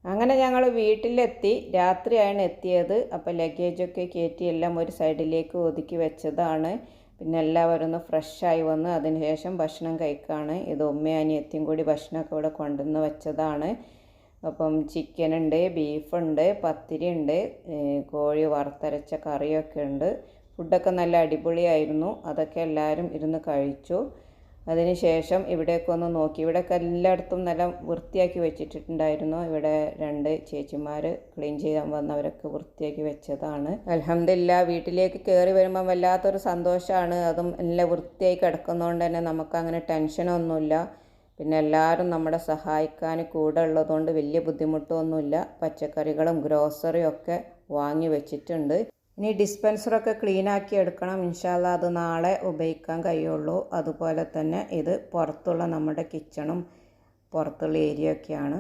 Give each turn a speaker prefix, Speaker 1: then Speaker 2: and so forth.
Speaker 1: അങ്ങനെ ഞങ്ങൾ വീട്ടിലെത്തി. രാത്രിയാണ് എത്തിയത്. അപ്പോൾ ലഗേജൊക്കെ കയറ്റി എല്ലാം ഒരു സൈഡിലേക്ക് ഒതുക്കി വെച്ചതാണ്. പിന്നെ എല്ലാവരും ഒന്ന് ഫ്രഷായി വന്ന് അതിനുശേഷം ഭക്ഷണം കഴിക്കുകയാണ്. ഇത് ഉമ്മയും അനിയത്തിയും കൂടി ഭക്ഷണമൊക്കെ ഇവിടെ കൊണ്ടുവന്ന് വെച്ചതാണ്. അപ്പം ചിക്കനുണ്ട്, ബീഫുണ്ട്, പത്തിരി ഉണ്ട്, കോഴി വറുത്തരച്ച കറിയൊക്കെ ഉണ്ട്. ഫുഡൊക്കെ നല്ല അടിപൊളിയായിരുന്നു. അതൊക്കെ എല്ലാവരും ഇരുന്ന് കഴിച്ചു. അതിന് ശേഷം ഇവിടേക്ക് ഒന്ന് നോക്കി. ഇവിടെയൊക്കെ എല്ലായിടത്തും നല്ല വൃത്തിയാക്കി വെച്ചിട്ടുണ്ടായിരുന്നു. ഇവിടെ 2 ചേച്ചിമാർ ക്ലീൻ ചെയ്യാൻ വന്നവരൊക്കെ വൃത്തിയാക്കി വെച്ചതാണ്. അൽഹംദുലില്ലാ, വീട്ടിലേക്ക് കയറി വരുമ്പം വല്ലാത്തൊരു സന്തോഷമാണ്. അതും എല്ലാം വൃത്തിയായി കിടക്കുന്നതുകൊണ്ട് തന്നെ നമുക്കങ്ങനെ ടെൻഷനൊന്നുമില്ല. പിന്നെ എല്ലാവരും നമ്മളെ സഹായിക്കാൻ കൂടെ ഉള്ളതുകൊണ്ട് വലിയ ബുദ്ധിമുട്ടൊന്നുമില്ല. പച്ചക്കറികളും ഗ്രോസറിയും ഒക്കെ വാങ്ങി വെച്ചിട്ടുണ്ട്. ഇനി ഡിസ്പെൻസറൊക്കെ ക്ലീനാക്കി എടുക്കണം. ഇൻഷാ അല്ലാ അത് നാളെ ഉപയോഗിക്കാൻ കഴിയുള്ളൂ. അതുപോലെ തന്നെ ഇത് പുറത്തുള്ള നമ്മുടെ കിച്ചണും പുറത്തുള്ള ഏരിയ ഒക്കെയാണ്.